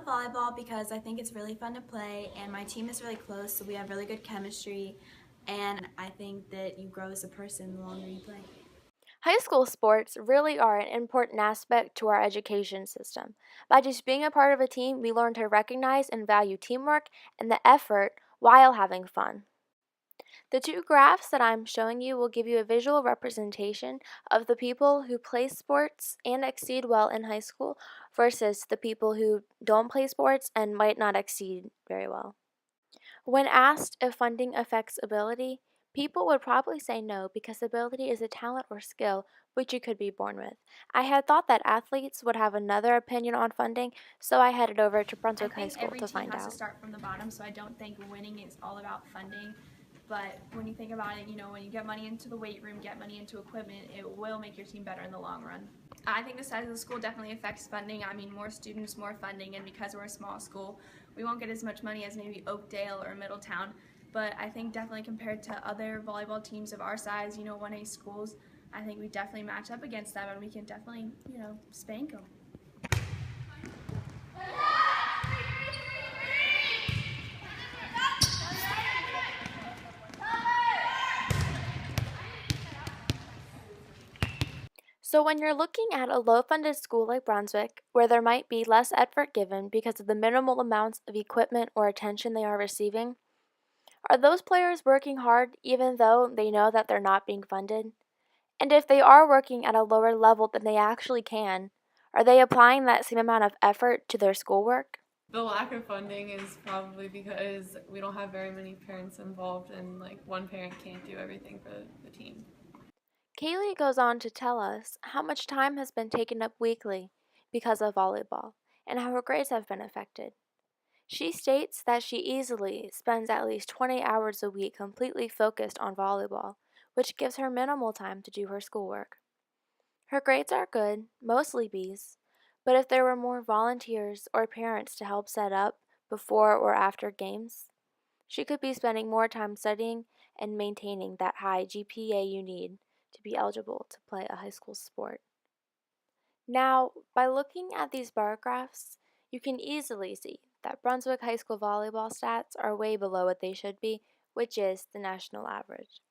volleyball because I think it's really fun to play and my team is really close, so we have really good chemistry, and I think that you grow as a person the longer you play. High school sports really are an important aspect to our education system. By just being a part of a team, we learn to recognize and value teamwork and the effort while having fun. The two graphs that I'm showing you will give you a visual representation of the people who play sports and exceed well in high school versus the people who don't play sports and might not exceed very well. When asked if funding affects ability, people would probably say no because ability is a talent or skill which you could be born with. I had thought that athletes would have another opinion on funding, so I headed over to I Brunswick High think School every to team find has to out. start from the bottom, so I don't think winning is all about funding. But when you think about it, when you get money into the weight room, get money into equipment, it will make your team better in the long run. I think the size of the school definitely affects funding. I mean, more students, more funding, and because we're a small school, we won't get as much money as maybe Oakdale or Middletown. But I think definitely compared to other volleyball teams of our size, 1A schools, I think we definitely match up against them and we can definitely, spank them. So, when you're looking at a low funded school like Brunswick, where there might be less effort given because of the minimal amounts of equipment or attention they are receiving, are those players working hard even though they know that they're not being funded? And if they are working at a lower level than they actually can, are they applying that same amount of effort to their schoolwork? The lack of funding is probably because we don't have very many parents involved, and like one parent can't do everything for the team. Kaylee goes on to tell us how much time has been taken up weekly because of volleyball and how her grades have been affected. She states that she easily spends at least 20 hours a week completely focused on volleyball, which gives her minimal time to do her schoolwork. Her grades are good, mostly B's, but if there were more volunteers or parents to help set up before or after games, she could be spending more time studying and maintaining that high GPA you need to be eligible to play a high school sport. Now, by looking at these bar graphs, you can easily see that Brunswick High School volleyball stats are way below what they should be, which is the national average.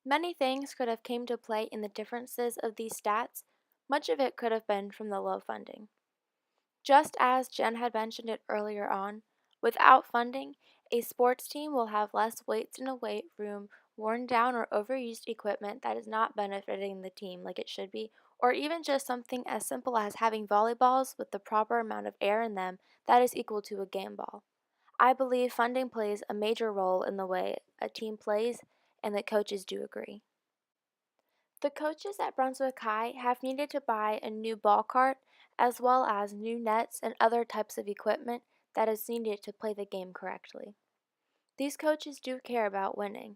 Many things could have came to play in the differences of these stats. Much of it could have been from the low funding. Just as Jen had mentioned it earlier on, without funding, a sports team will have less weights in a weight room, worn down or overused equipment that is not benefiting the team like it should be, or even just something as simple as having volleyballs with the proper amount of air in them that is equal to a game ball. I believe funding plays a major role in the way a team plays, and the coaches do agree. The coaches at Brunswick High have needed to buy a new ball cart as well as new nets and other types of equipment that is needed to play the game correctly. These coaches do care about winning,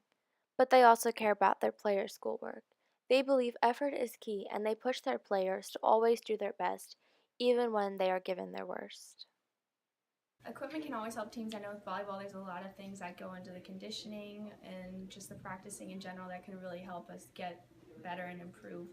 but they also care about their players' schoolwork. They believe effort is key and they push their players to always do their best, even when they are given their worst. Equipment can always help teams. I know with volleyball there's a lot of things that go into the conditioning and just the practicing in general that can really help us get better and improve.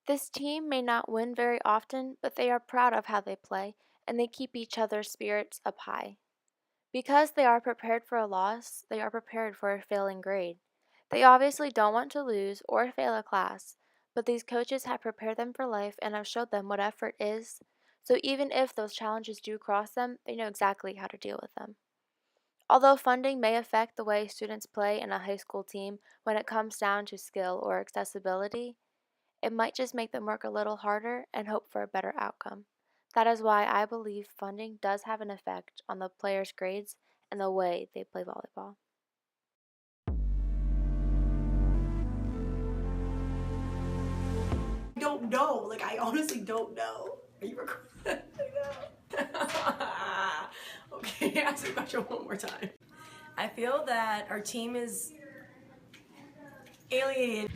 This team may not win very often, but they are proud of how they play and they keep each other's spirits up high. Because they are prepared for a loss, they are prepared for a failing grade. They obviously don't want to lose or fail a class, but these coaches have prepared them for life and have showed them what effort is, so even if those challenges do cross them, they know exactly how to deal with them. Although funding may affect the way students play in a high school team when it comes down to skill or accessibility, it might just make them work a little harder and hope for a better outcome. That is why I believe funding does have an effect on the players' grades and the way they play volleyball. I don't know. Like, I honestly don't know. Are you recording? I know. Okay, ask the question one more time. I feel that our team is alienated.